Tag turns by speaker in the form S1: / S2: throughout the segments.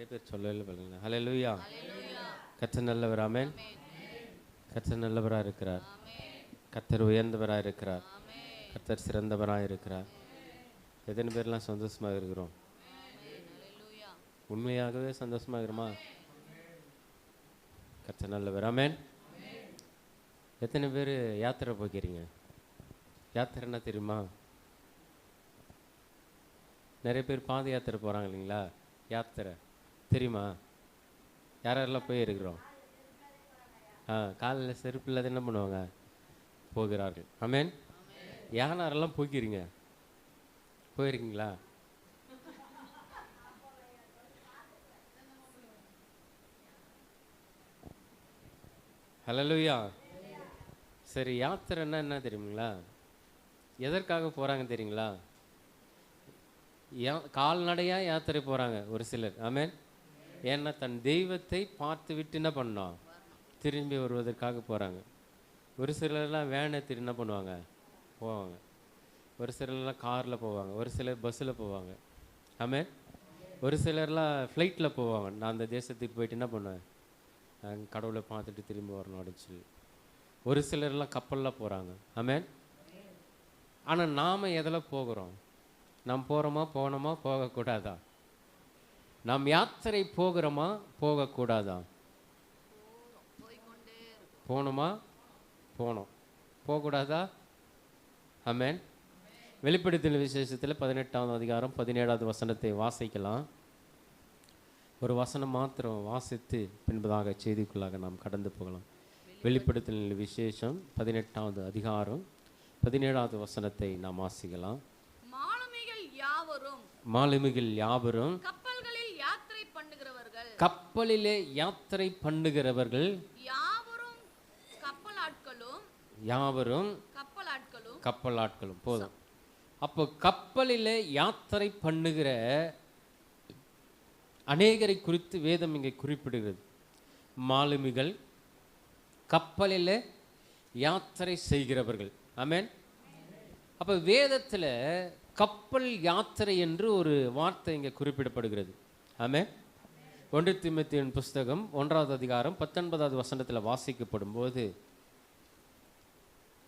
S1: நிறைய பேர் சொல்லவே பாருங்க. ஹல்லேலூயா. கர்த்தர் நல்லவர். ஆமென். கர்த்தர் நல்லவராக இருக்கிறார். கர்த்தர் உயர்ந்தவராக இருக்கிறார். கர்த்தர் சிறந்தவராக இருக்கிறார். எத்தனை பேர்லாம் சந்தோஷமாக இருக்கிறோம்? உண்மையாகவே சந்தோஷமாக இருக்கிறோமா? கர்த்தர் நல்லவர். ஆமென். எத்தனை பேர் யாத்திரை போய்க்கிறீங்க? யாத்திரைன்னா தெரியுமா? நிறைய பேர் பாத யாத்திரை போகிறாங்க இல்லைங்களா? யாத்திரை தெரியுமா? யாரெல்லாம் போயிருக்கிறோம்? காலில் செருப்பு இல்லாத என்ன பண்ணுவாங்க? போகிறார்கள். ஆமென். யாரெல்லாம் போய்க்கிறீங்க? போயிருக்கீங்களா? ஹல்லேலூயா. சரி, யாத்திரைன்னா என்ன தெரியுங்களா? எதற்காக போகிறாங்க தெரியுங்களா? கால்நடையாக யாத்திரை போகிறாங்க ஒரு சிலர். ஆமென். ஏன்னா தன் தெய்வத்தை பார்த்து விட்டு என்ன பண்ணோம்? திரும்பி வருவதற்காக போகிறாங்க. ஒரு சிலர்லாம் வேனை திரு என்ன பண்ணுவாங்க? போவாங்க. ஒரு சிலர்லாம் காரில் போவாங்க. ஒரு சிலர் பஸ்ஸில் போவாங்க. ஆமென். ஒரு சிலர்லாம் ஃப்ளைட்டில் போவாங்க. நான் அந்த தேசத்துக்கு போயிட்டு என்ன பண்ணுவேன்? கடவுளை பார்த்துட்டு திரும்பி வரணும் அப்படின்னு சொல்லி. ஒரு சிலர்லாம் கப்பலில் போகிறாங்க. ஆமென். ஆனால் நாம் எதில் போகிறோம்? நாம் போகிறோமா, போனோமா, போகக்கூடாதா? நாம் யாத்திரை போகிறோமா, போகக்கூடாதா? போகணுமா, போனோம், போகக்கூடாதா? ஆமென். வெளிப்படுத்தின விசேஷத்தில் 18ஆம் அதிகாரம் 17ஆவது வசனத்தை வாசிக்கலாம். ஒரு வசனம் மாத்திரம் வாசித்து பின்பதாக செய்திக்குள்ளாக நாம் கடந்து போகலாம். வெளிப்படுத்தின விசேஷம் 18ஆவது அதிகாரம் 17ஆவது வசனத்தை நாம் வாசிக்கலாம். மாலுமிகள் யாவரும்
S2: கப்பல்களில் யாத்திரை பண்ணுகிறவர்கள்,
S1: கப்பலிலே யாத்திரை பண்ணுகிறவர்கள்
S2: யாவரும் கப்பலாட்களும்,
S1: யாவரும் கப்பலாட்களும். போதும். அப்போ கப்பலிலே யாத்திரை பண்ணுகிற அநேகரை குறித்து வேதம் இங்கே குறிப்பிடுகிறது. மாலுமிகள், கப்பலிலே யாத்திரை செய்கிறவர்கள். ஆமென். அப்போ வேதத்தில் கப்பல் யாத்திரை என்று ஒரு வார்த்தை இங்கே குறிப்பிடப்படுகிறது. ஆமென். 1 தீமோத்தேயுவின் புஸ்தகம் 1ஆவது அதிகாரம் 19ஆவது வசனத்தில் வாசிக்கப்படும் போது,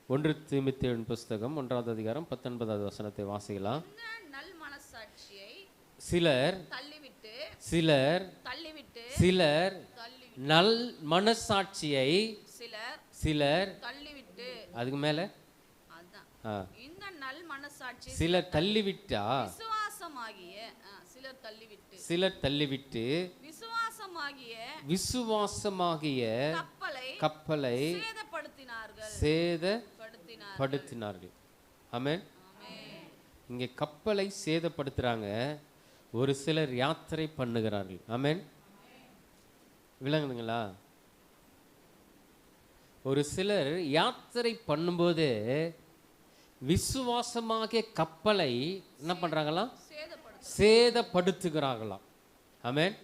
S1: 1 தீமோத்தேயுவின் புஸ்தகம் 1ஆவது அதிகாரம் 19ஆவது வசனத்தை வாசிக்கலாம். சிலர் நல் மனசாட்சியை அதுக்கு மேல சிலர் தள்ளிவிட்டா, சிலர் தள்ளிவிட்டு விசுவாசமாகிய கப்பலை சேதப்படுத்தினார்கள். ஆமென். இங்கே கப்பலை சேதப்படுத்துறாங்க. ஒரு சிலர் யாத்திரை பண்ணுகிறார்கள். ஆமென். விளங்குதுங்களா? ஒரு சிலர் யாத்திரை பண்ணும்போது விசுவாசமாக கப்பலை என்ன பண்றாங்களாம்? சேதப்படுத்துகிறார்களாம். ஆமென்.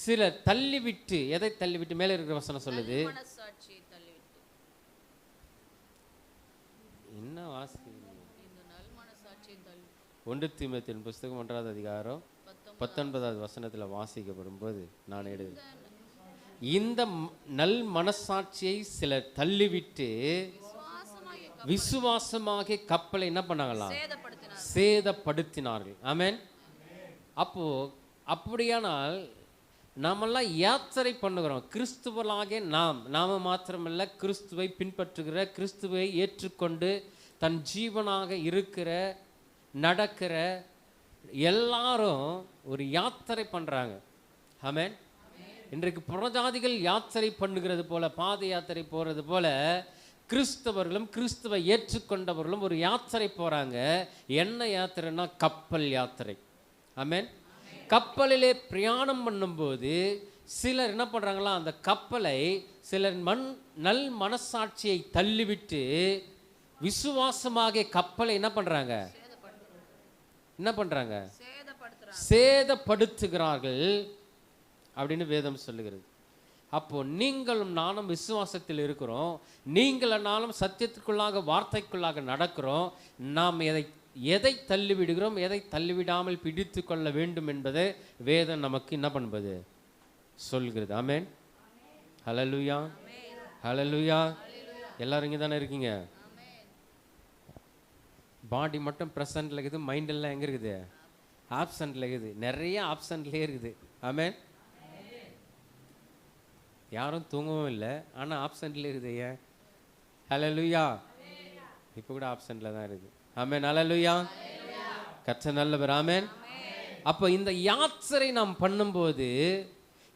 S1: சிலர் தள்ளிவிட்டு, எதை தள்ளிவிட்டு? மேலே இருக்கிற வசனம் சொல்லுது. என்ன வாசிக்கிறீங்க? 1 தீமோத்தேயுவின் புஸ்தகம் 1ஆவது அதிகாரம் 19ஆவது வசனத்தில் வாசிக்கப்படும் போது நான் எழுதுகிறேன், இந்த நல் மனசாட்சியை சிலர் தள்ளிவிட்டு விசுவாசமாக கப்பலை என்ன பண்ணாங்களாம்? சேதப்படுத்தினார்கள். ஆமென். அப்போ அப்படியானால் நாமெல்லாம் யாத்திரை பண்ணுகிறோம். கிறிஸ்துவலாக நாம மாத்திரமல்ல, கிறிஸ்துவை பின்பற்றுகிற, கிறிஸ்துவை ஏற்றுக்கொண்டு தன் ஜீவனாக இருக்கிற, நடக்கிற எல்லாரும் ஒரு யாத்திரை பண்றாங்க. ஆமென். இன்றைக்கு புறஜாதிகள் யாத்திரை பண்ணுகிறது போல, பாத யாத்திரை போறது போல, கிறிஸ்தவர்களும் கிறிஸ்துவை ஏற்றுக்கொண்டவர்களும் ஒரு யாத்திரை போறாங்க. என்ன யாத்திரைன்னா? கப்பல் யாத்திரை. ஆமென். கப்பலிலே பிரயாணம் பண்ணும்போது சிலர் என்ன பண்றாங்களா? அந்த கப்பலை சிலர் நல் மனசாட்சியை தள்ளிவிட்டு விசுவாசமாக கப்பலை என்ன பண்றாங்க? சேதப்படுத்துகிறார்கள் அப்படின்னு வேதம் சொல்லுகிறது. அப்போ நீங்களும் நானும் விசுவாசத்தில் இருக்கிறோம். நீங்கள் நானும் சத்தியத்துக்குள்ளாக, வார்த்தைக்குள்ளாக நடக்கிறோம். நாம் எதை எதை தள்ளிவிடுகிறோம், எதை தள்ளிவிடாமல் பிடித்து கொள்ள வேண்டும் என்பதை வேதம் நமக்கு என்ன பண்ணுவது சொல்கிறது. ஆமென். ஹல்லேலூயா, ஹல்லேலூயா. எல்லாரும் இங்கே தானே இருக்கீங்க? பாடி மட்டும் ப்ரெசன்ட்ல இருக்குது, மைண்ட் எல்லாம் எங்கே இருக்குது? ஆப்சண்ட்ல இருக்குது. நிறைய ஆப்சண்ட்லேயே இருக்குது. ஆமென். யாரும் தூங்கவும் இல்லை, ஆனால் ஆப்சண்ட்லேயே இருக்குது. ஏன்? ஹல்லேலூயா. இப்போ கூட ஆப்சண்ட்ல தான் இருக்குது. ஆமென். ஹல்லேலூயா. கர்த்தர் நல்லவர். ஆமென். அப்போ இந்த யாத்திரை நாம் பண்ணும்போது,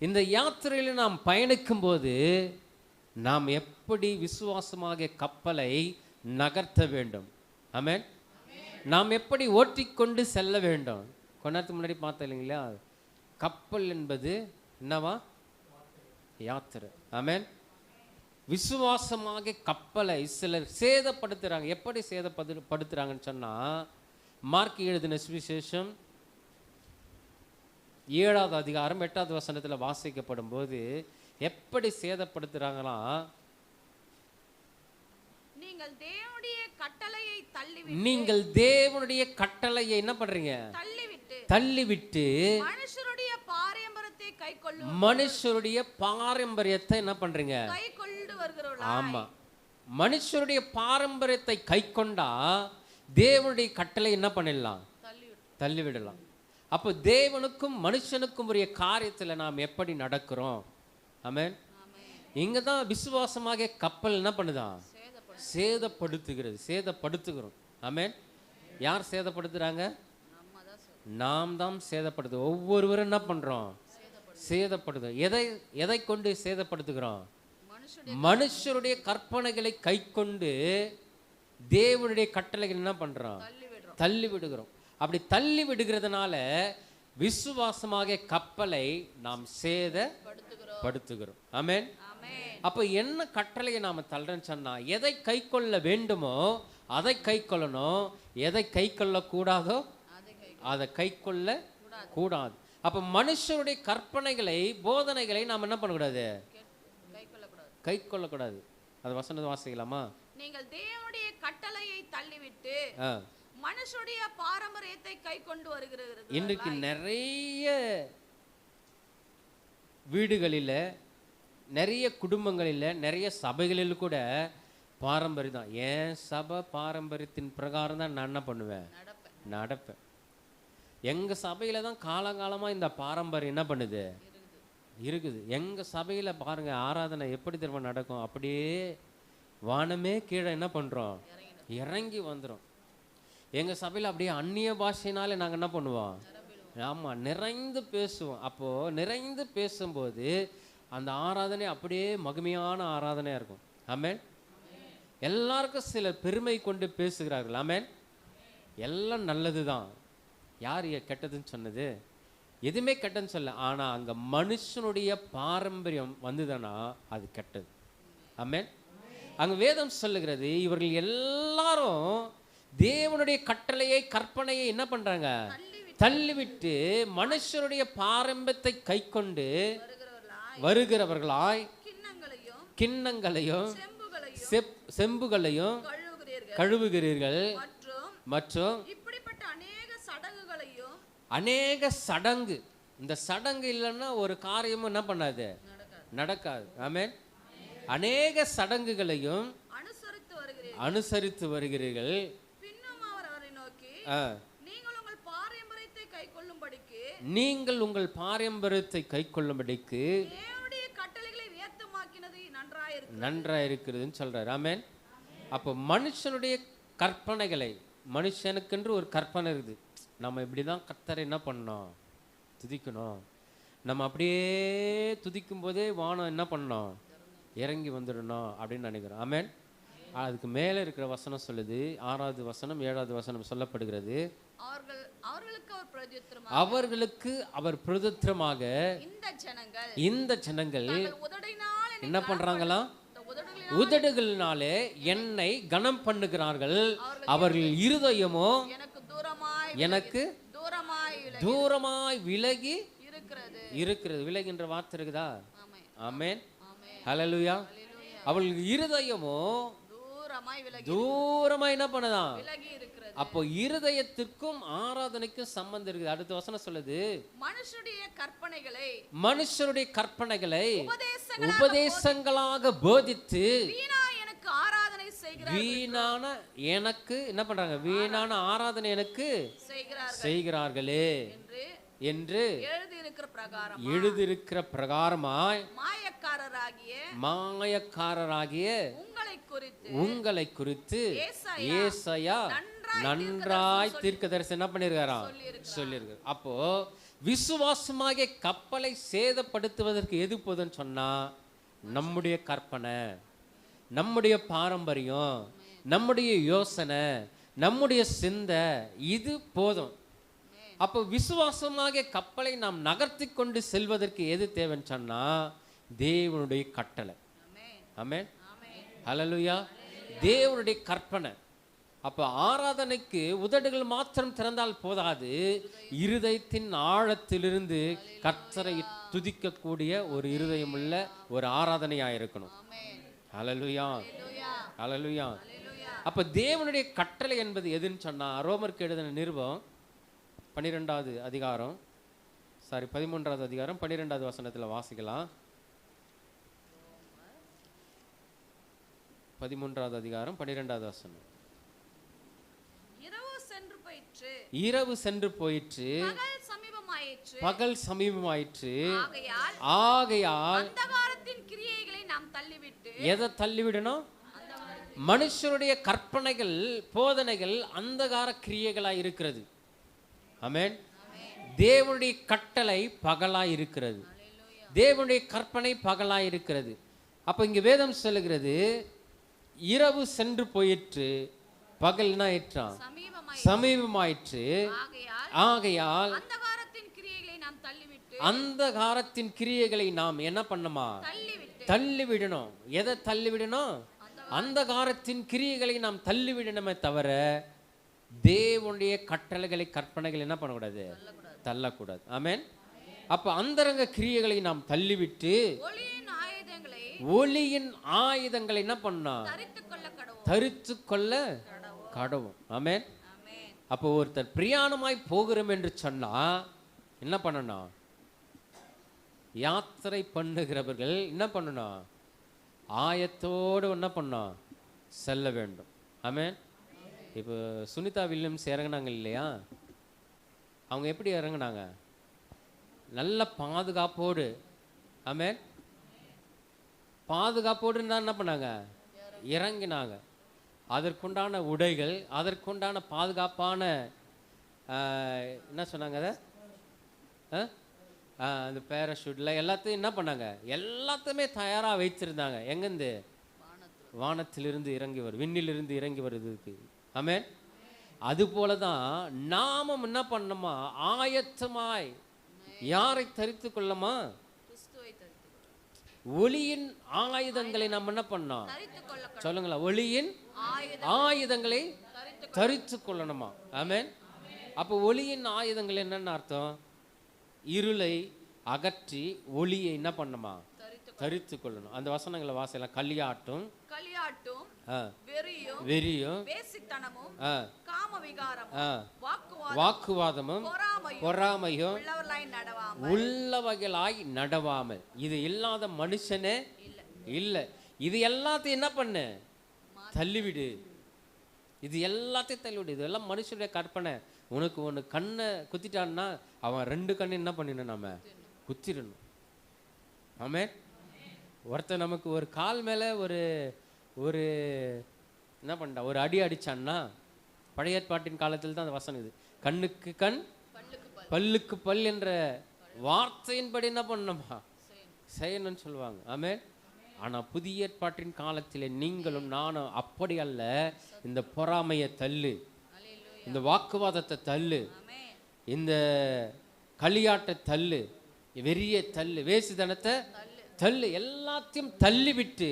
S1: இந்த யாத்திரையில் நாம் பயணிக்கும் போது நாம் எப்படி விசுவாசமாக கப்பலை நகர்த்த வேண்டும்? ஆமென். நாம் எப்படி ஓட்டிக்கொண்டு செல்ல வேண்டும்? கொஞ்ச நேரத்துக்கு முன்னாடி பார்த்தோம் இல்லைங்களா, கப்பல் என்பது என்னவா? யாத்திரை. ஆமென். விசுவாசமாக கப்பலை சிலர் சேதப்படுத்துறாங்க. எப்படி சேதப்படுத்துறாங்கன்னு சொன்னா, மார்க் எழுதின சுவிசேஷம் 7வது அதிகாரம் 8வது வசனத்தில் வாசிக்கப்படும் போது எப்படி சேதப்படுத்துறாங்களாம்?
S2: நீங்கள் தேவனுடைய கட்டளையை தள்ளிவிட்டு,
S1: நீங்கள் தேவனுடைய கட்டளையை என்ன பண்றீங்க? தள்ளிவிட்டு
S2: மனுஷருடைய பாரம்பரியத்தை கைக்கொள்ளும்,
S1: மனுஷருடைய பாரம்பரியத்தை என்ன பண்றீங்க?
S2: கைக்கொண்டு வருகிறவர்களா?
S1: ஆமா, மனுஷருடைய பாரம்பரியத்தை கைக்கொண்டா தேவனுடைய கட்டளை என்ன பண்ணிடலாம்? தள்ளிவிடலாம். அப்போ தேவனுக்கும் மனுஷனுக்கும் உரிய காரியத்தில் நாம் எப்படி நடக்கிறோம்? ஆமென். இங்க தான் விசுவாசமாக கப்பல் என்ன பண்ணுதான்? சேதப்படுத்துகிறது. சேதப்படுத்துகிறோம். ஆமென். யார் சேதப்படுத்துறாங்க? நாம் தான் சேதப்படுத்து. ஒவ்வொருவரும் என்ன பண்றோம்? சேதப்படுத்தும். எதை கொண்டு சேதப்படுத்துகிறோம்? மனுஷருடைய கற்பனைகளை கை கொண்டு தேவனுடைய கட்டளைகள் என்ன பண்றோம்? தள்ளி விடுகிறோம். அப்படி தள்ளி விடுகிறதுனால விசுவாசமாக கப்பலை நாம் சேதப்படுத்துகிறோம். ஆமென். அப்போ என்ன கட்டளையை நாம தள்ளுறேன்னு சொன்னா, எதை கை கொள்ள வேண்டுமோ அதை கை கொள்ளணும், எதை கை கொள்ள கூடாதோ அதை கை கொள்ள கூடாது. அப்ப மனுஷருடைய கற்பனைகளை, போதனைகளை நாம் என்ன பண்ணக்கூடாது? கை கொள்ளக்கூடாது. அது வசனத்தை வாசிக்கலாமா? நீங்கள் தேவனுடைய கட்டளையை தள்ளிவிட்டு மனுஷருடைய பாரம்பரியத்தை கை கொண்டு வருகிறீர்கள். இன்றைக்கு நிறைய வீடுகளில், நிறைய குடும்பங்களில், நிறைய சபைகளில் கூட பாரம்பரியம் தான். ஏன் சபை பாரம்பரியத்தின் பிரகாரம் தான் நான் என்ன பண்ணுவேன்? நடப்பேன். எங்கள் சபையில் தான் காலங்காலமாக இந்த பாரம்பரியம் என்ன பண்ணுது? இருக்குது. எங்கள் சபையில் பாருங்க, ஆராதனை எப்படி திரும்ப நடக்கும்? அப்படியே வானமே கீழே என்ன பண்ணுறோம்? இறங்கி வந்துடும். எங்கள் சபையில் அப்படியே அந்நிய பாஷைனாலே நாங்கள் என்ன பண்ணுவோம்? ஆமாம், நிறைந்து பேசுவோம். அப்போது நிறைந்து பேசும்போது அந்த ஆராதனை அப்படியே மகிமையான ஆராதனையாக இருக்கும். ஆமென். எல்லாருக்கும் சில பெருமை கொண்டு பேசுகிறார்கள். ஆமென். எல்லாம் நல்லது தான். யார் கெட்டதுன்னு சொன்னது? எதுவுமே கெட்டதுன்னு சொல்ல. ஆனால் அங்கே மனுஷனுடைய பாரம்பரியம் வந்துதானா அது கெட்டது. ஆமென். அங்கே வேதம் சொல்லுகிறது, இவர்கள் எல்லாரும் தேவனுடைய கட்டளையை, கற்பனையை என்ன பண்றாங்க? தள்ளிவிட்டு மனுஷருடைய பாரம்பரியத்தை கை கொண்டு வருகிறவர்களாய் கிண்ணங்களையும் செம்புகளையும் கழுவுகிறீர்கள் மற்றும் அநேக சடங்கு. இந்த சடங்கு இல்லைன்னா ஒரு காரியமும் என்ன பண்ணாது? நடக்காது. ஆமென். அநேக சடங்குகளையும் அனுசரித்து வருகிறீர்கள். நீங்கள் உங்கள் பாரம்பரியத்தை கை கொள்ளும்படிக்கு நன்றாயிருக்கிறதுன்னு சொல்றார். ஆமென். அப்போ மனுஷனுடைய கற்பனைகளை, மனுஷனுக்கென்று ஒரு கற்பனை இருக்குது. நம்ம இப்படிதான் கர்த்தரை என்ன பண்ணணும்? துதிக்கணும். நம்ம அப்படியே துதிக்கும் போதே வானம் என்ன பண்ணணும்? இறங்கி வந்துடணும் அப்படின்னு நினைக்கிறோம். ஆமென். அதுக்கு மேலே இருக்கிற வசனம் சொல்லுது, 6வது வசனம் 7வது வசனம் சொல்லப்படுகிறது, அவர்களுக்கு அவர் பிரதித்திரமாக இந்த ஜனங்கள் என்ன பண்றாங்களா? உதடுகளினாலே என்னை கனம் பண்ணுகிறார்கள், அவர்கள் இருதயமோ எனக்கு தூரமாய் விலகி இருக்கிறது. விலகின்ற வார்த்தை இருக்குதா? ஆமென். ஹல்லேலூயா. அவர்கள் இருதயமோ
S2: தூரமாய்
S1: தூரமா என்ன பண்ணுதான்?
S2: விலகி இருக்கிறது.
S1: அப்போ இருதயத்திற்கும் ஆராதனைக்கும் சம்பந்தம் இருக்குது. அடுத்த வசனம் சொல்லுது,
S2: மனுஷருடைய
S1: கற்பனைகளை
S2: உபதேசங்களாக
S1: உபதேசங்களாக போதித்து
S2: வீணா எனக்கு ஆராதனை
S1: வீணான எனக்கு என்ன பண்றாங்க? வீணான ஆராதனை எனக்கு செய்கிறார்களே என்று எழுதியிருக்கிற பிரகாரமாய் மாயக்காரராகிய உங்களை குறித்து ஏசாயா நன்றாய் தீர்க்கதரிசி என்ன பண்ணிருக்காராம்? சொல்லியிருக்கார். அப்போ விசுவாசமாகிய கப்பலை சேதப்படுத்துவதற்கு எது போதுன்னு சொன்னா, நம்முடைய கற்பனை, நம்முடைய பாரம்பரியம், நம்முடைய யோசனை, நம்முடைய சிந்தை, இது போதும். அப்போ விசுவாசமாக கப்பலை நாம் நகர்த்தி கொண்டு செல்வதற்கு எது தேவைன்னு சொன்னா, தேவனுடைய கட்டளை. ஆமென், ஹல்லேலூயா. தேவனுடைய கற்பனை. அப்போ ஆராதனைக்கு உதடுகள் மாத்திரம் திறந்தால் போதாது, இருதயத்தின் ஆழத்திலிருந்து கர்த்தரை துதிக்கக்கூடிய ஒரு இருதயம் உள்ள ஒரு ஆராதனையா இருக்கணும். ஹல்லேலூயா, ஹல்லேலூயா. அப்ப தேவனுடைய கட்டளை என்பது எதுன்னு சொன்னா, ரோமருக்கு எழுதின நிருபம் 12வது அதிகாரம் 13வது அதிகாரம் 12வது வசனத்துல வாசிக்கலாம். 13வது அதிகாரம் 12வது வசனம். இரவு சென்று போயிற்று, பகல் சமீபமாயிற்று, ஆகையால் எதை தள்ளிவிடணும்? மனுஷருடைய கற்பனைகள், போதனைகள் அந்தகார கிரியைகளாய் இருக்கிறது. ஆமென். தேவனுடைய கட்டளை பகலாய் இருக்கிறது, தேவனுடைய கற்பனை பகலாய் இருக்கிறது. அப்ப இங்க வேதம் சொல்லுகிறது, இரவு சென்று போயிற்று, பகல் என்ன ஆயிற்றான்? சமீபமாயிற்று, ஆகையால் அந்தகாரத்தின் கிரியைகளை நாம் என்ன பண்ணமா? தள்ளிவிடணும். எதை தள்ளிவிடணும்? அந்தகாரத்தின் கிரியைகளை நாம் தள்ளிவிடணுமே தவிர, தேவனுடைய கட்டளைகளை, கற்பனைகள் என்ன பண்ணக்கூடாது? தள்ளக்கூடாது. ஆமென். அப்ப அந்தரங்க கிரியைகளை நாம் தள்ளிவிட்டு ஒளியின் ஆயுதங்களை என்ன பண்ணா? தரித்து கொள்ள கடவும். ஆமென். அப்போ ஒருத்தர் பிரயாணமாய் போகிறோம் என்று சொன்னா என்ன பண்ணணும்? யாத்திரை பண்ணுகிறவர்கள் என்ன பண்ணணும்? ஆயத்தோடு என்ன பண்ணணும்? செல்ல வேண்டும். ஆமென். இப்போ சுனிதா வில்லியம்ஸ் இறங்கினாங்க இல்லையா? அவங்க எப்படி இறங்கினாங்க? நல்ல பாதுகாப்போடு. ஆமென். பாதுகாப்போடு என்ன பண்ணாங்க? இறங்கினாங்க. அதற்குண்டான உடைகள், அதற்குண்டான பாதுகாப்பான என்ன சொன்னாங்க, அதை அந்த பேராஷூட்ல எல்லாத்தையும் என்ன பண்ணாங்க? எல்லாத்தையுமே தயாராக வைத்திருந்தாங்க. எங்கேருந்து? வானத்திலிருந்து இறங்கி வரும், விண்ணிலிருந்து இறங்கி வருதுக்கு. ஆமென். அது போல தான் நாமும் என்ன பண்ணணுமா? ஆயத்தமாய் யாரை தரித்து கொள்ளமா? ஒளியின் ஆயுதங்களை நாம் என்ன பண்ணோம்? சொல்லுங்களா? ஒளியின் ஆயுதங்களை தரித்து கொள்ளணுமா? ஆமென். அப்போ ஒளியின் ஆயுதங்கள் என்னன்னு அர்த்தம்? இருளை அகற்றி ஒளியை என்ன பண்ணணுமா? தரித்து கொள்ளணும். அந்த வசனங்களை வாசலாம். களியாட்டும், வெறியும், வாக்குவாதமும், பொறாமையும் உள்ளவர்களாய் நடவாமல். இது இல்லாத மனுஷனே இல்லை. இது எல்லாத்தையும் என்ன பண்ணு? தள்ளிவிடு. இது எல்லாத்தையும் தள்ளிவிடு. இதெல்லாம் மனுஷனுடைய கற்பனை. உனக்கு ஒன்று கண்ணை குத்திட்டான்னா அவன் 2 கண்ணை என்ன பண்ணிடணும்? நம்ம குத்திடணும். ஆமென். ஒருத்தர் நமக்கு ஒரு கால் மேலே ஒரு ஒரு என்ன பண்ணா ஒரு அடி அடிச்சான்னா, பழைய ஏற்பாட்டின் காலத்தில் தான் அந்த வசனம் இது. கண்ணுக்கு கண், பல்லுக்கு பல் என்ற வார்த்தையின்படி என்ன பண்ணணுமா? செய்யணும்னு சொல்லுவாங்க. ஆமென். ஆனால் புதிய ஏற்பாட்டின் காலத்தில் நீங்களும் நானும் அப்படி அல்ல. இந்த பொறாமையை தள்ளு, இந்த வாக்குவாதத்தை தள்ளு, இந்த களியாட்டை தள்ளு, வெறியை தள்ளு, வேசித்தனத்தை தள்ளு, எல்லாத்தையும் தள்ளிவிட்டு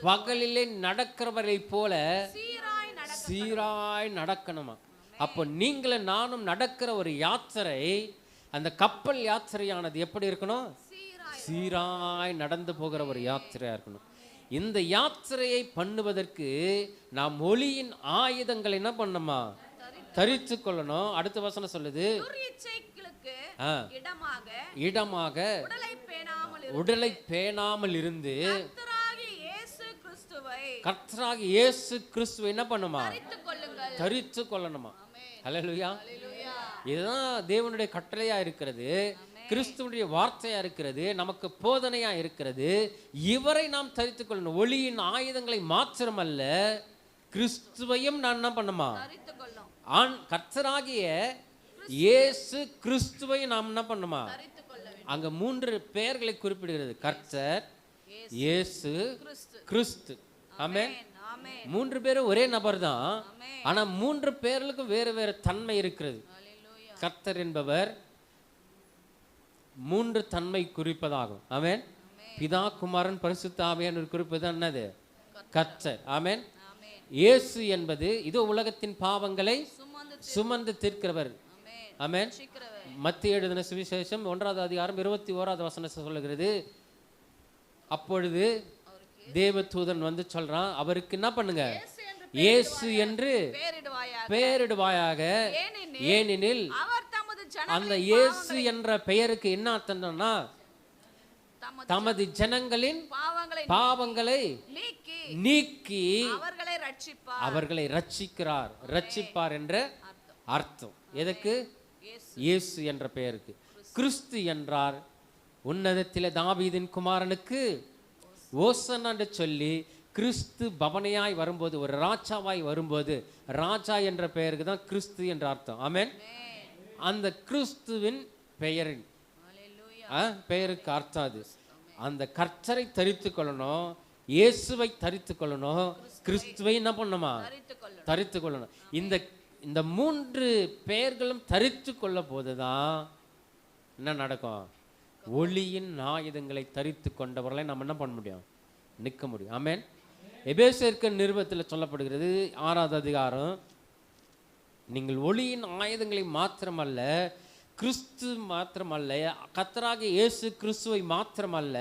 S1: பகலிலே நடக்கிறவரை போல சீராய் நடக்கணுமா? அப்போ நீங்களும் நானும் நடக்கிற ஒரு யாத்திரை, அந்த கப்பல் யாத்திரையானது எப்படி இருக்கணும்? சீராய் நடந்து போகிற ஒரு யாத்திரையா இருக்கணும். இந்த யாத்திரையை பண்ணுவதற்கு நாம் ஒளியின் ஆயுதங்களை என்ன பண்ணணுமா? தரித்து கொள்ளணும். அடுத்த வசனம் சொல்லுது,
S2: துர்இச்சைகளுக்கு இடமாக உடலை பேணாமல் இருந்து கர்த்தராகிய இயேசு கிறிஸ்துவை என்ன பண்ணுமா? தரித்து கொள்ளணுமா? ஹல்லேலூயா. இதுதான் தேவனுடைய கட்டளையா இருக்கிறது, கிறிஸ்துவுடைய வார்த்தையா இருக்கிறது, நமக்கு போதனையா இருக்கிறது. இவரை நாம் தரித்து கொள்ளணும். ஒளியின் ஆயுதங்களை மாத்திரமல்ல, கிறிஸ்துவையும் நான் என்ன பண்ணுமா? கர்த்தராகிய இயேசு கிறிஸ்துவை நாம் என்ன பண்ணுமா? அங்க 3 பெயர்களை குறிப்பிடுகிறது. கர்த்தர், இயேசு, கிறிஸ்து. ஆமென். 3 பேரும் ஒரே நபர் தான், ஆனா 3 பேர்களுக்கும் வேறு வேறு தன்மை இருக்கிறது. கர்த்தர் என்பவர் 3 தன்மை குறிப்பதாகும். ஆமென். பிதா, குமாரன், பரிசுத்த ஆவியானவர் குறிப்பது என்னது? கர்த்தர். ஆமென். இயேசு என்பது இதோ உலகத்தின் பாவங்களை சுமந்து தீர்க்கிறவர். ஆமென். மத்திய எழுதின சுவிசேஷம் 1ஆம் அதிகாரம் 21ஆவது வசனம் சொல்லுகிறது, அப்பொழுது தேவதூதன் வந்து சொல்றான், அவருக்கு என்ன பண்ணுங்க? இயேசு என்று பெயரிடுவாயாக, ஏனெனில் அந்த இயேசு என்ற பெயருக்கு என்ன அர்த்தம்னா, தமது ஜனங்களின் பாவங்களை நீக்கி அவர்களை ரட்சிப்பார் என்ற அர்த்தம். எதற்கு? இயேசு என்ற பெயருக்கு. கிறிஸ்து என்றார் உன்னதத்திலே தாவீதின் குமாரனுக்கு ஓசன்னா என்று சொல்லி, கிறிஸ்து பவனையாய் வரும்போது, ஒரு ராஜாவாய் வரும்போது, ராஜா என்ற பெயருக்கு தான் கிறிஸ்து என்ற அர்த்தம். ஆமென். அந்த கிறிஸ்துவின் பெயருக்கு அர்த்தம் அது. அந்த கர்த்தரை தரித்து கொள்ளணும், இயேசுவை தரித்து கொள்ளணும், கிறிஸ்துவை என்ன பண்ணணுமா? தரித்து கொள்ளணும். இந்த 3 பெயர்களும் தரித்து கொள்ள போதுதான் என்ன நடக்கும்? ஒளியின் ஆயுதங்களை தரித்து கொண்டவர்களை நம்ம என்ன பண்ண முடியும்? நிற்க முடியும். ஆமென். எபேசியருக்கு நிருபத்தில் சொல்லப்படுகிறது 6ஆவது அதிகாரம், நீங்கள் ஒளியின் ஆயுதங்களை மாத்திரமல்ல, கிறிஸ்து மாத்திரமல்ல, கர்த்தராகிய இயேசு கிறிஸ்துவை மாத்திரமல்ல,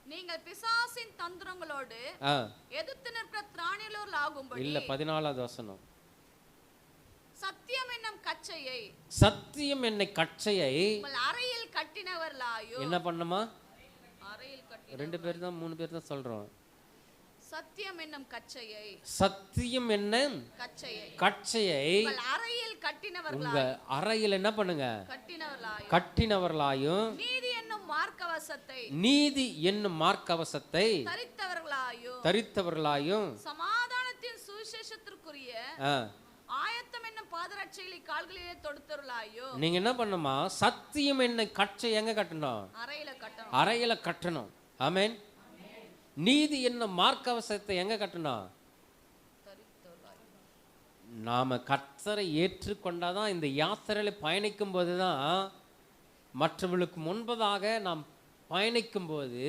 S2: நீங்கள் பிசாசின் தந்திரங்களோடு எதிர்த்து நிற்கிற திராணிகளோர் ஆகும்படி.
S1: இல்ல, 14ஆவது வசனம்,
S2: சத்தியம் என்னும் கச்சையை உங்கள் அறையில் கட்டினவர்களாயும்.
S1: என்ன பண்ணுமா? 2 பேர் தான் 3 பேர் தான் சொல்றோம்.
S2: சத்தியம் என்னும் கச்சையை உங்கள் அறையில் கட்டினவர்களாயும்.
S1: உங்க அறையில் என்ன பண்ணுங்க? கட்டினவர்களாயும். நீதி என்னும் மார்க்கவசத்தை தரித்தவர்களாயும்.
S2: சமாதானத்தின் சுவிசேஷத்திற்குரிய ஆயத்தம் என்னும் பாதரட்சைகளை கால்களிலே தொடுத்தவர்களாயும்.
S1: நீங்க என்ன பண்ணுமா? சத்தியம் என்னும் கச்சை எங்க கட்டணும்? அறையில கட்டணும். ஆமென். நீதி என்னும் மார்க்கவசத்தை எங்க கட்டணும்? நாம கர்த்தரை ஏற்றுக்கொண்டாதான், இந்த யாத்திரையில பயணிக்கும் போதுதான், மற்றவர்களுக்கு முன்பதாக நாம் பயணிக்கும் போது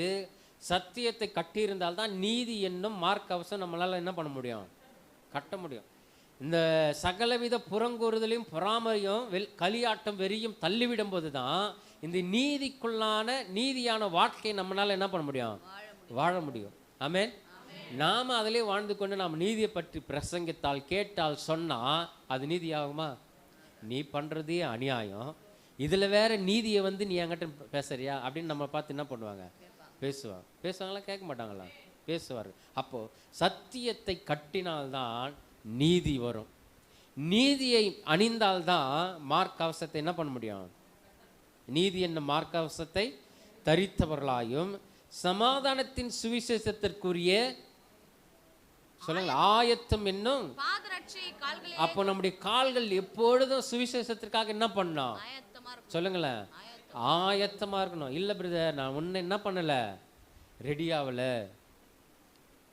S1: சத்தியத்தை கட்டியிருந்தால்தான் நீதி என்னும் மார்க்கவசம் நம்மளால என்ன பண்ண முடியும்? கட்ட முடியும். இந்த சகலவித புறங்கூறுதலையும் பொறாமையும் களியாட்டம் வெறியும் தள்ளிவிடும் போது தான் இந்த நீதியான வாழ்க்கையை நம்மளால என்ன பண்ண முடியும்? வாழ முடியும். ஆமென். நாம அதிலே வாழ்ந்து கொண்டு நாம் நீதியை பற்றி பிரசங்கித்தால், கேட்டால், சொன்னா அது நீதி ஆகுமா? நீ பண்றதே அநியாயம், இதுல வேற நீதியை வந்து நீ என்கிட்ட பேசுறியா அப்படின்னு நம்ம பார்த்து என்ன பண்ணுவாங்க? பேசுவாங்களா? கேட்க மாட்டாங்களா? பேசுவார். அப்போ சத்தியத்தை கட்டினால்தான் நீதி வரும். நீதியை அணிந்தால்தான் மார்க்கவசத்தை என்ன பண்ண முடியும்? நீதி என்ன மார்க்கவசத்தை தரித்தவர்களாயும் சமாதானத்தின் சுவிசேஷத்திற்குரிய சொல்லுங்க ஆயத்தம் என்னும். அப்போ நம்முடைய கால்கள் எப்பொழுதும் சுவிசேஷத்திற்காக என்ன பண்ணணும்? சொல்லுங்களேன், ஆயத்தமா இருக்கணும். இல்ல பிரதர், நான் ஒன்னு என்ன பண்ணல, ரெடியாவல.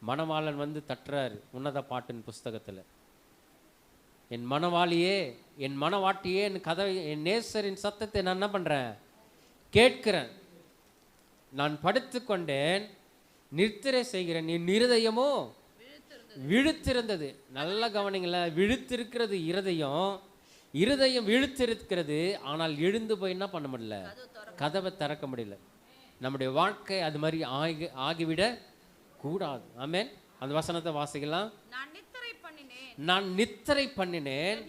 S1: மணவாளன் வந்து தட்டுறாரு உன்னத பாட்டின் புஸ்தகத்துல, என் மணவாளியே, என் மணவாட்டியே, என் கதவை, என் நேசரின் சத்தத்தை நான் என்ன பண்றேன்? கேட்கிறேன். நான் படுத்துக்கொண்டேன், நித்திரை செய்கிறேன், என் இருதயமோ விழுத்திருந்தது. நல்ல கவனிங்கள, விழுத்திருக்கிறது இருதயம் விழுத்திருக்கிறது. ஆனால் எழுந்து போய் என்ன பண்ண முடியல? கதவை திறக்க முடியல.
S2: நம்முடைய வாழ்க்கை அது மாதிரி ஆகிவிட கூடாது. ஆமென். அந்த வசனத்தை வாசிக்கலாம். நான் நித்திரை பண்ணினேன்,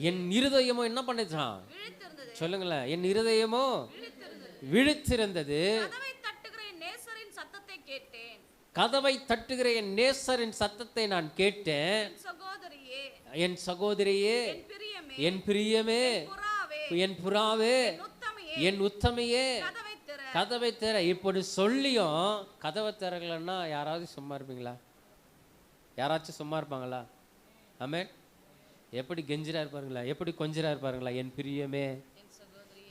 S2: என் இருதயமோ என்ன பண்ணிச்சான் சொல்லுங்களேன். என் இருதயமோ விழித்திருந்தது, கதவை தட்டுகிற என் நேசரின் சத்தத்தை நான் கேட்டேன். என் சகோதரியே, என் பிரியமே, என் புறாவே, என் உத்தமையே, கதவை திற. இப்படி சொல்லியும் கதவை திறக்கலன்னா யாராவது சும்மா இருப்பீங்களா? யாராச்சும் சும்மா இருப்பாங்களா? ஆமென். எப்படி கெஞ்சிரா இருப்பாருங்களா? எப்படி கொஞ்சிரா இருப்பாருங்களா? என் பிரியமே,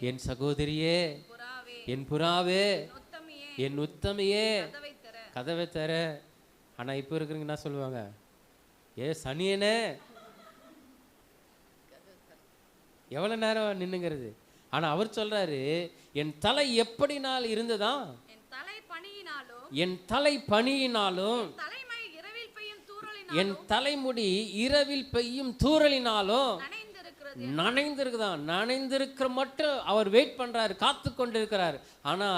S2: என் சகோதரியே, என் புறாவே, என் உத்தமையே, கதவை தர. ஆனா இப்ப இருக்கிறவங்க என்ன சொல்லுவாங்க? ஏ சனியனே, எவ்வளவு நேரம் நின்னுங்கிறது. ஆனா அவர் சொல்றாரு, என் தலை எப்படி நாள் இருந்ததா, என் தலை பனியினாலும், என் தலைமுடி இரவில் பெய்யும் தூறலினாலும் நனைந்திருக்குதான். நனைந்திருக்கிற மட்டும் அவர் வெயிட் பண்றாரு, காத்து கொண்டு இருக்கிறார். ஆனா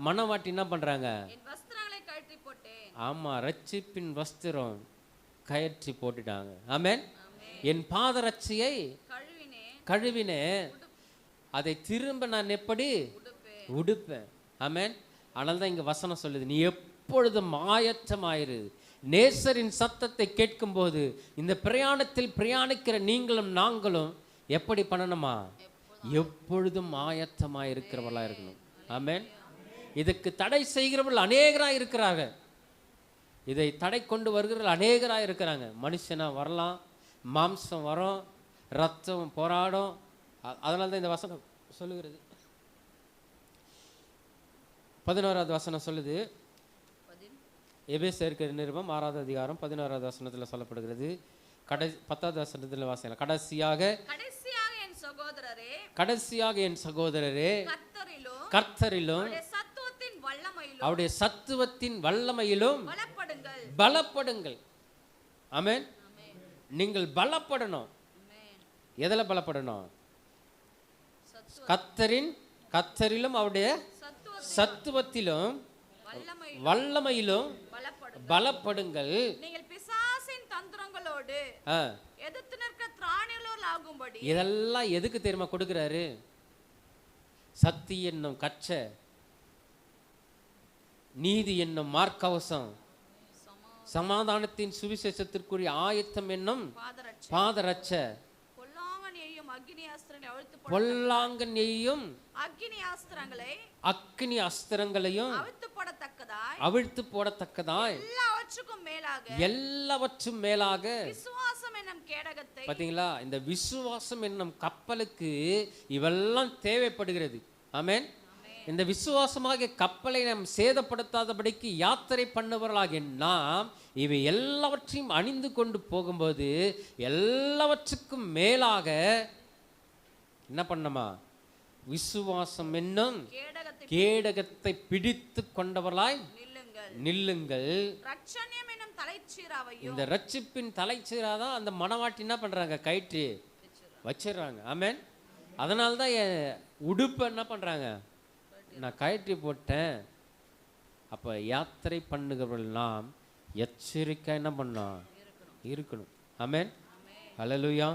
S2: மனவாட்டி என்ன பண்றாங்க? ஆமா, ரட்சிப்பின் வஸ்திரம் கயற்றி போட்டுட்டாங்க. ஆமென். என் பாதரட்சியை கழுவினேன், அதை திரும்ப நான் எப்படி உடுப்பேன். ஆமென். ஆனால் தான் இங்க வசனம் சொல்லுது, நீ எப்பொழுதும் ஆயத்தமாயிரு. நேசரின் சத்தத்தை கேட்கும் போது இந்த பிரயாணத்தில் பிரயாணிக்கிற நீங்களும் நாங்களும் எப்படி பண்ணணுமா? எப்பொழுதும் ஆயத்தமாயிருக்கிறவர்களா இருக்கணும். ஆமென். இதுக்கு தடை செய்கிறவர்கள் அநேகராக இருக்கிறாங்க. இதை தடை கொண்டு வருகிறவர்கள் அநேகராக இருக்கிறாங்க. மனுஷனா வரலாம், மாம்சம் வரும், ரத்தம் போராடும். அதனால தான் இந்த வசனம் சொல்லுகிறது. 11வது வசனம் சொல்லுது, எபேசியருக்கு நிருபம் 6வது அதிகாரம் 11வது வசனத்தில் சொல்லப்படுகிறது. 10வது வசனத்தில் வாசிக்கலாம். கடைசியாக என் சகோதரரே, கர்த்தரிலும் அவருடைய சத்துவத்தின் வல்லமையிலும் பலப்படுங்கள். ஆமென். நீங்கள் பலப்படணும். எதில் பலப்படணும்? கர்த்தரிலும் அவருடைய சத்துவத்திலும் வல்லமையிலும் பலப்படுங்கள். இதெல்லாம் எதுக்கு தெரியுமா கொடுக்கிறாரு? சக்தி என்னும் கச்ச, நீதி என்னும் மார்க்கவசம், சமாதானத்தின் சுவிசேஷத்திற்குரிய ஆயத்தம் என்னும் பாதரட்ச, பொல்லாங்கனையும் அக்கினி அஸ்திரங்களையும் அவிழ்த்து போடத்தக்கதாய் எல்லாவற்றும் மேலாக. பாத்தீங்களா? இந்த விசுவாசம் என்னும் கப்பலுக்கு இவெல்லாம் தேவைப்படுகிறது. ஆமென். இந்த விசுவாசமாகிய கப்பலை நாம் சேதப்படுத்தாதபடிக்கு யாத்திரை பண்ணுவர்களாகிய நாம் இவை எல்லாவற்றையும் அணிந்து கொண்டு போகும்போது எல்லாவற்றுக்கும் மேலாக என்ன பண்ணமா? விசுவாசம் என்னும் கேடகத்தை பிடித்து கொண்டவர்களாய் நில்லுங்கள். இந்த ரட்சிப்பின் தலைச்சீராதான் அந்த மனவாட்டி என்ன பண்றாங்க? கயிற்று வச்சிடறாங்க. ஆமென். அதனால தான் உடுப்பு என்ன பண்றாங்க? நான் கயிற்று போட்டேன். அப்ப யாத்திரை பண்ணுகிறவர்கள் நாம் எச்சரிக்கை என்ன பண்ணோம்? இருக்கணும். ஆமென். ஹல்லேலூயா,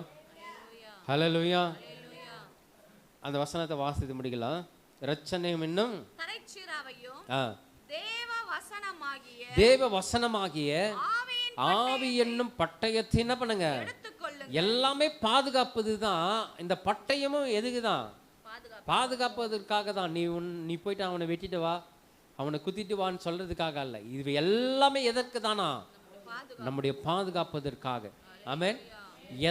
S2: ஹல்லேலூயா. அந்த வசனத்தை வாசித்து முடிக்கலாம். ரட்சணையும் என்னும் தேவ வசனமாகிய ஆவி என்னும் பட்டயத்தை என்ன பண்ணுங்க? எல்லாமே பாதுகாப்பது தான். இந்த பட்டயமும் எதுக்குதான்? பாதுகாப்பதற்காக தான். நீ போயிட்டு அவனை வெட்டிட்டு வா, அவனை குத்திட்டு வான்னு சொல்றதுக்காக அல்ல. இது எல்லாமே எதற்கு தானா? நம்முடைய பாதுகாப்பதற்காக. ஆமென்.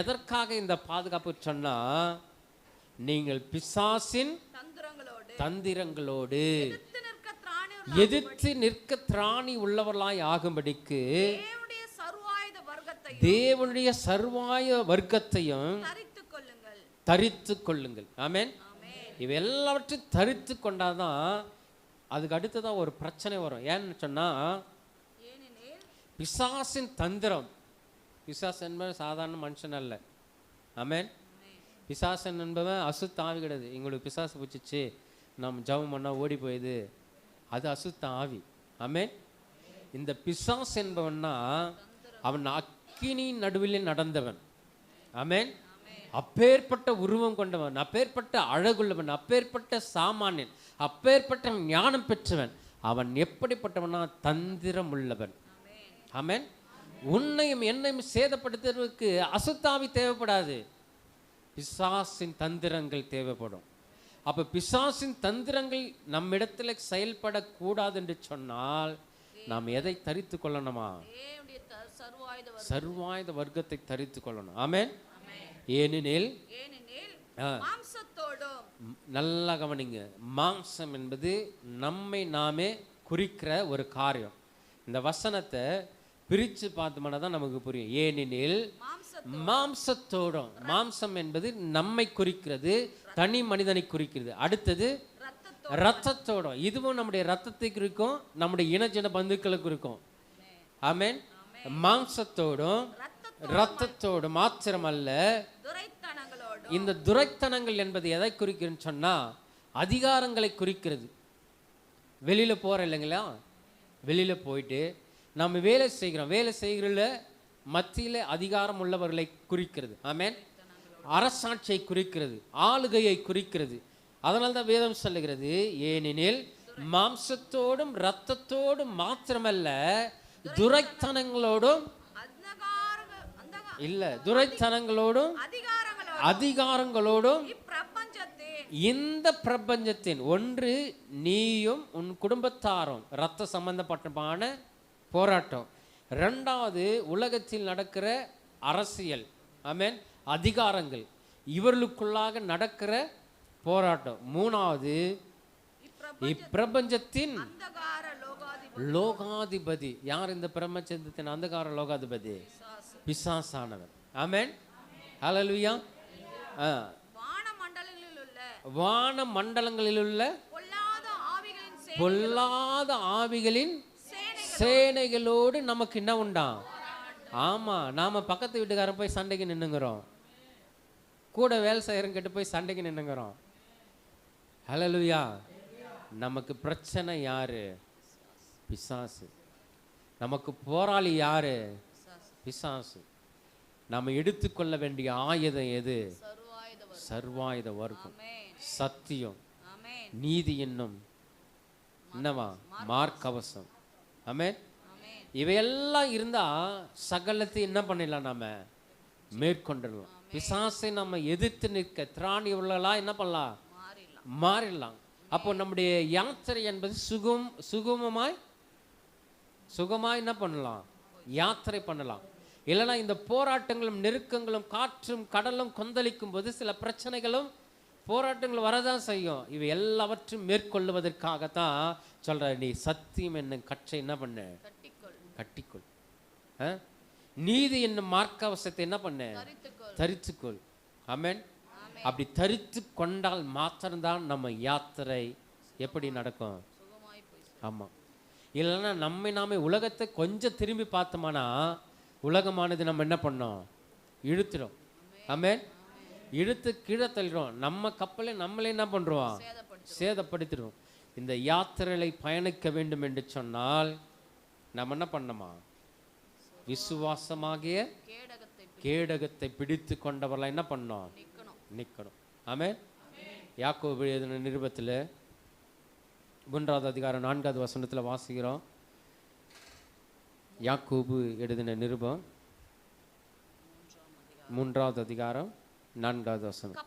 S2: எதற்காக இந்த பாதுகாப்பு சொன்னா, நீங்கள் பிசாசின் தந்திரங்களோடு எதிர்த்து நிற்க திராணி உள்ளவர்களாய் ஆகும்படிக்கு தேவனுடைய சர்வாய வர்க்கத்தையும் தரித்து கொள்ளுங்கள். ஆமென். இவை எல்லாவற்றையும் தரித்து கொண்டாதான் அதுக்கு அடுத்ததான் ஒரு பிரச்சனை வரும். ஏன்னு சொன்னா, பிசாசின் தந்திரம். பிசாசு என்பவன் சாதாரண மனுஷன் அல்ல. ஆமென். பிசாசன் என்பவன் அசுத்தாவி கிடையாது. எங்களுக்கு பிசாசு பிடிச்சிச்சு, நம்ம ஜெபம் பண்ணால் ஓடி போயிது, அது அசுத்த ஆவி. ஆமென். இந்த பிசாசு என்பவன்னா அவன் அக்கினி நடுவிலே நடந்தவன். ஆமென். அப்பேற்பட்ட உருவம் கொண்டவன், அப்பேற்பட்ட அழகுள்ளவன், அப்பேற்பட்ட சாமானியன், அப்பேற்பட்ட ஞானம் பெற்றவன். அவன் எப்படிப்பட்டவனா? தந்திரம் உள்ளவன். ஆமென். உன்னையும் என்னையும் சேதப்படுத்துவதற்கு அசுத்தாவி தேவைப்படாது, பிசாசின் தந்திரங்கள் தேவைப்படும். அப்ப பிசாசின் தந்திரங்கள் நம்மிடத்தில் செயல்படக்கூடாது என்று சொன்னால் நாம் எதை தரித்து கொள்ளணுமா? சர்வாயுத வர்க்கத்தை தரித்து கொள்ளணும். ஆமென். ஏனெனில் நல்லா கவனிங்க, மாம்சம் என்பது நம்மை நாமே குறிக்கிற ஒரு காரியம். இந்த வசனத்தை பிரித்து பார்த்தோம்னா தான் நமக்கு புரியும். ஏனெனில் மாம்சத்தோடும், மாம்சம் என்பது நம்மை குறிக்கிறது, தனி மனிதனை குறிக்கிறது. அடுத்தது ரத்தத்தோடும், இதுவும் நம்முடைய ரத்தத்தை குறிக்கும், நம்முடைய இனஜன பந்துக்களை குறிக்கும். ஆமென். மாம்சத்தோடும் ரத்தத்தோடும் மாத்திரமல்ல, இந்த துரைத்தனங்கள் என்பது எதை குறிக்கிறதுன்னு சொன்னா அதிகாரங்களை குறிக்கிறது. வெளியில போற இல்லைங்களா, வெளியில போயிட்டு நம்ம வேலை செய்கிறோம், வேலை செய்கிறதுல மத்தியில அதிகாரம் உள்ளவர்களை குறிக்கிறது. ஆமென். அரசாட்சியை குறிக்கிறது, ஆளுகையை குறிக்கிறது. அதனால தான் வேதம் சொல்லுகிறது, ஏனெனில் மாம்சத்தோடும் இரத்தத்தோடும் மாத்திரமல்ல, துரைத்தனங்களோடும் இல்ல, துரைத்தனங்களோடும் அதிகாரங்களோடும் இந்த பிரபஞ்சத்தின் ஒன்று நீயும் உன் குடும்பத்தாரும் இரத்த சம்பந்தப்பட்டமான போராட்டம். ரெண்டாவது உலகத்தில் நடக்கிற அரசியல், ஆமென், அதிகாரங்கள், இவர்களுக்குள்ளாக நடக்கிற போராட்டம். மூணாவது இப்பிரபஞ்சத்தின் லோகாதிபதி. யார் இந்த பிரபஞ்சத்தின் அந்தகார லோகாதிபதி? பிசாசானவர். ஆமென். ஹல்லேலூயா. வான மண்டலங்களில் உள்ள பொல்லாத ஆவிகளின் சேனைகளோடு நமக்கு என்ன உண்டா? ஆமா, நாம பக்கத்து வீட்டுக்காரன் போய் சண்டைக்கு நின்னுங்கிறோம், கூட வேலை செய்யறோம் கிட்ட போய் சண்டைக்கு நின்னுங்கிறோம். ஹல்லேலூயா. நமக்கு பிரச்சனை யாரு? பிசாசு. நமக்கு போராளி யாரு? பிசாசு. நம்ம எடுத்துக்கொள்ள வேண்டிய ஆயுதம் எது? சர்வாயுத வர்க்கம், சத்தியம், நீதி என்னும் என்னவா மார்க்கவசம். ஆமென். இவையெல்லாம் இருந்தா சகலத்தை என்ன பண்ணிடலாம், நாம மேற்கொண்டுடலாம். பிசாசை நம்ம எதிர்த்து நிற்க திராணி உள்ளலா என்ன பண்ணலாம்? மாறிடலாம். அப்போ நம்முடைய யாத்திரை என்பது சுகமாய் என்ன பண்ணலாம்? யாத்திரை பண்ணலாம். இல்லைன்னா இந்த போராட்டங்களும் நெருக்கங்களும் காற்றும் கடலும் கொந்தளிக்கும் போது சில பிரச்சனைகளும் போராட்டங்கள் வரதான் செய்யும். இவை எல்லாவற்றையும் மேற்கொள்வதற்காகத்தான் சொல்ற, நீ சத்தியம் என்னும் கற்றை என்ன பண்ண? கட்டிக்கொள். நீதி என்னும் மார்க்கவசத்தை என்ன பண்ண? தரித்துக்கொள். ஆமென். அப்படி தரித்து கொண்டால் மாத்திரம்தான் நம்ம யாத்திரை எப்படி நடக்கும்? ஆமா. இல்லைன்னா நம்மை நாமே உலகத்தை கொஞ்சம் திரும்பி பார்த்தோம்னா உலகமானது நம்ம என்ன பண்ணோம்? இழுத்துடும். ஆமென். இழுத்து கீழே தள்ளிடும். நம்ம கப்பலை நம்மளே என்ன பண்றோம்? சேதப்படுத்திடும். இந்த யாத்திரையை பயணிக்க வேண்டும் என்று சொன்னால் நம்ம என்ன பண்ணணுமா? விசுவாசமாகிய கேடகத்தை பிடித்து கொண்டவர்களா என்ன பண்ணோம்? நிக்கணும். ஆமென். யாக்கோபு எழுதின நிருபத்தில் 3வது அதிகாரம் 4வது வசனத்தில் வாசிக்கிறோம். யாக்கோபு எழுதின நிருபம் 3வது அதிகாரம் 4வது வசனம்.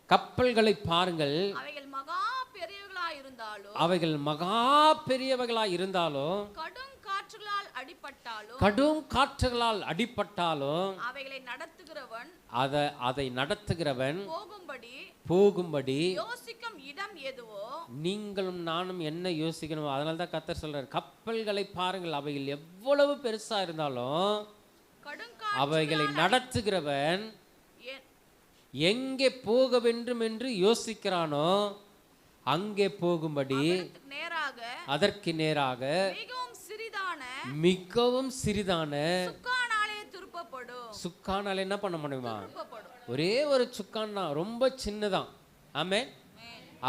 S2: கப்பல்களை பாருங்கள், அவைகள் மகா பெரியவைகளாய் இருந்தாலும் கடும் காற்றுகளால் அடிபட்டாலும் அதை நடத்துகிறவன் போகும்படி யோசிக்கும் இடம் எதுவோ நீங்களும் நானும் என்ன யோசிக்கணும். அதனால தான் கர்த்தர் சொல்றார், கப்பல்களை பாருங்கள், அவைகள் எவ்வளவு பெருசா இருந்தாலும் அவைகளை நடத்துகிறவன் எங்கே போக வேண்டும் என்று யோசிக்கிறானோ அங்கே போகும்படி அதற்கு நேராக மிகவும் சிறிதான சுக்கானாலே என்ன பண்ண முடியுமா? ஒரே ஒரு சுக்கான் தான், ரொம்ப சின்னதான். ஆமென்.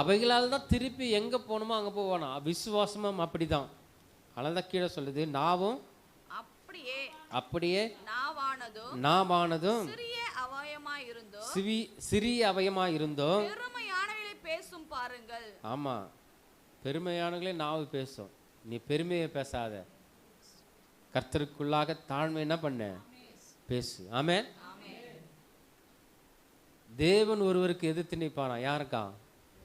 S2: அவைகளால் தான் திருப்பி எங்க போகணுமோ அங்க போவானா. விசுவாசமும் அப்படிதான். அதனால்தான் கீழே சொல்லுது, நாவும்
S3: அப்படியே
S2: அப்படியே
S3: நாவானதும்
S2: நாமானதும்
S3: சிறிய அவயமாய் இருந்தோம்
S2: சிறிய அவயமாய் இருந்தோம்.
S3: பெருமையானவளை பேசும் பாருங்கள்.
S2: ஆமா, பெருமையானங்களே நாவு பேசும். நீ பெருமையை பேசாத, கர்த்தருக்குள்ளாக தாழ்மை என்ன பண்ண பேசு. ஆமென். தேவன் ஒருவருக்கு எதிர்த்து நிற்பானா? யாருக்கா?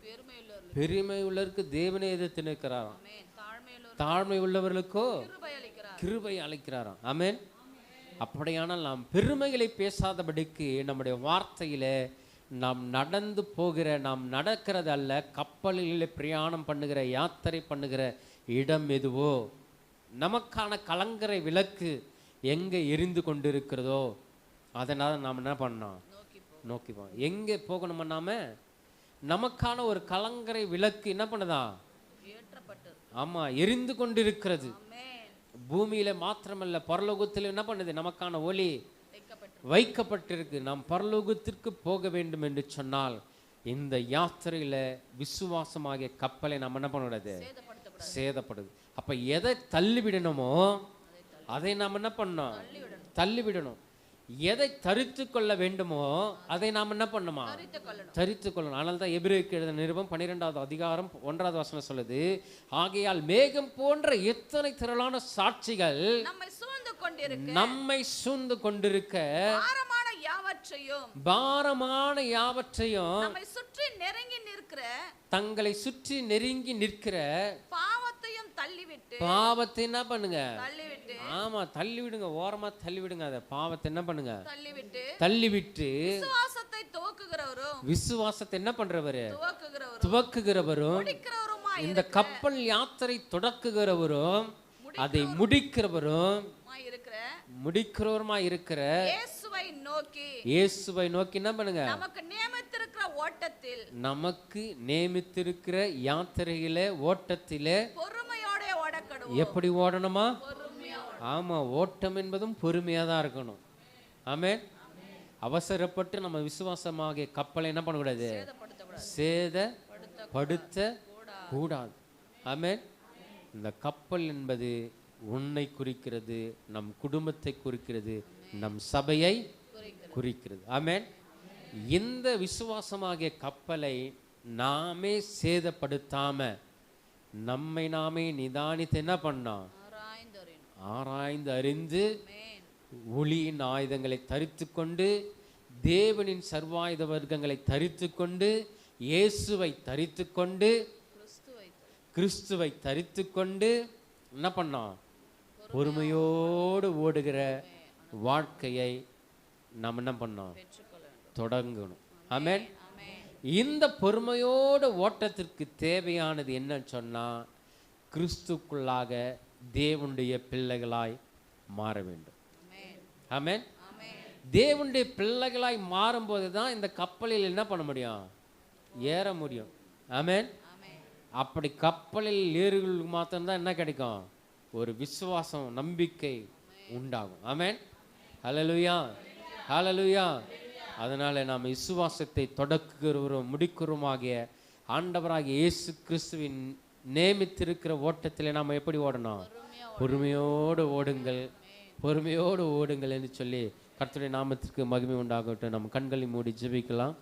S3: பெருமையுள்ளவர்களுக்கு.
S2: பெருமை உள்ளவருக்கு தேவனே எதிர்த்து நிற்கிறாராம்.
S3: ஆமென். தாழ்மையுள்ளவர்களுக்கு
S2: தாழ்மை உள்ளவர்களுக்கோ
S3: கிருபை அளிக்கிறார்.
S2: கிருபை அளிக்கிறாராம். ஆமென். அப்படியானால் நாம் பெருமைகளை பேசாதபடிக்கு நம்முடைய வார்த்தையில நாம் நடந்து போகிற, நாம் நடக்கிறது அல்ல, கப்பலில் பிரயாணம் பண்ணுகிற, யாத்திரை பண்ணுகிற இடம் எதுவோ, நமக்கான கலங்கரை விளக்கு எங்கே எரிந்து கொண்டிருக்கிறதோ அதனால் நாம் என்ன பண்ணோம்? நோக்கிப்போம். எங்கே போகணுமா? நாம நமக்கான ஒரு கலங்கரை விளக்கு என்ன பண்ணுதா?
S3: ஏற்றப்பட்டது.
S2: ஆமா, எரிந்து கொண்டிருக்கிறது.
S3: ஆமென்.
S2: பூமியில மாத்திரமல்ல, பரலோகத்தில் என்ன பண்ணுது? நமக்கான ஒளி
S3: வைக்கப்பட்டது.
S2: வைக்கப்பட்டிருக்கு. நாம் பரலோகத்திற்கு போக வேண்டும் என்று சொன்னால் இந்த யாத்திரையில விசுவாசமாகிய கப்பலை நம்ம என்ன பண்ணக்கூடாது?
S3: சேதப்படுத்தக்கூடாது.
S2: சேதப்படுது. அப்ப எதை தள்ளிவிடணுமோ அதை நாம் என்ன பண்ணோம்? தள்ளிவிடணும். எதை தரித்து கொள்ள வேண்டுமோ அதை நாம் என்ன பண்ணுமா? தரித்து கொள்ளணும். அதனால தான் எபிரேயருக்கு எழுதின நிருபம் 12வது அதிகாரம் 1வது வசனம் சொல்லுது, ஆகையால் மேகம் போன்ற எத்தனை திரளான சாட்சிகள்
S3: நம்மை சூழ்ந்து கொண்டிருக்க
S2: நம்மை சூழ்ந்து கொண்டிருக்க பாரமான யாவற்றையும்
S3: நம்மை சுற்றி நெருங்கி நிற்கிற
S2: தங்களை சுற்றி நெருங்கி நிற்கிற
S3: பாவத்தையும் தள்ளிவிட்டு
S2: பாவத்தை என்ன பண்ணுங்க?
S3: தள்ளிவிட்டு.
S2: ஆமா, தள்ளி விடுங்க. ஓரமா தள்ளி விடுங்க. அத பாவத்தை என்ன பண்ணுங்க?
S3: தள்ளிவிட்டு விசுவாசத்தை துவக்குகிறவரும்
S2: விசுவாசத்தை என்ன பண்றவரு?
S3: துவக்குகிறவரும்
S2: இந்த கப்பல் யாத்திரை தொடக்குகிறவரும் அதை முடிக்கிறவருமா இருக்கிற இயேசுவை நோக்கி என்ன பண்ணுங்க? நமக்கு நியமித்திருக்கிற யாத்திரையிலே ஓட்டத்திலே எப்படி ஓடணுமா? ஆமா, ஓட்டம் என்பதும் பொறுமையா தான் இருக்கணும். ஆமென். அவசரப்பட்டு நம்ம விசுவாசமாகிய கப்பலை என்ன பண்ணக்கூடாது? சேதப்படுத்த கூடாது. ஆமென். இந்த கப்பல் என்பது உன்னை குறிக்கிறது, நம் குடும்பத்தை குறிக்கிறது, நம் சபையை குறிக்கிறது. ஆமென். இந்த விசுவாசமாகிய கப்பலை நாமே சேதப்படுத்தாம நம்மை நாமே நிதானித்து என்ன பண்ணோம்? ஆராய்ந்து அறிந்து ஒளியின் ஆயுதங்களை தரித்து கொண்டு, தேவனின் சர்வாயுத வர்க்கங்களை தரித்து கொண்டு, இயேசுவை தரித்து கொண்டு, கிறிஸ்துவை தரித்து கொண்டு என்ன பண்ணோம்? பொறுமையோடு ஓடுகிற வாழ்க்கையை நாம் என்ன பண்ணோம்? தொடங்கணும். ஆமென். இந்த பொறுமையோடு ஓட்டத்திற்கு தேவையானது என்னன்னு சொன்னா, கிறிஸ்துக்குள்ளாக தேவனுடைய பிள்ளைகளாய் மாற வேண்டும். ஆமென். தேவனுடைய பிள்ளைகளாய் மாறும்போது தான் இந்த கப்பலில் என்ன பண்ண முடியும்? ஏற முடியும். ஆமென். அப்படி கப்பலில் ஏறுகளுக்கு மாத்திரம்தான் என்ன கிடைக்கும்? ஒரு விசுவாசம், நம்பிக்கை உண்டாகும். ஆமென். ஹல்லேலூயா, ஹல்லேலூயா. அதனால நாம் விசுவாசத்தை தொடக்குகிறவரும் முடிக்கிறோமாகிய ஆண்டவராகிய இயேசு கிறிஸ்துவின் நியமித்திருக்கிற ஓட்டத்தில் நாம் எப்படி ஓடணும்? பொறுமையோடு ஓடுங்கள், பொறுமையோடு ஓடுங்கள் என்று சொல்லி கர்த்தருடைய நாமத்திற்கு மகிமை உண்டாகட்டும். நம்ம கண்களை மூடி ஜெபிக்கலாம்.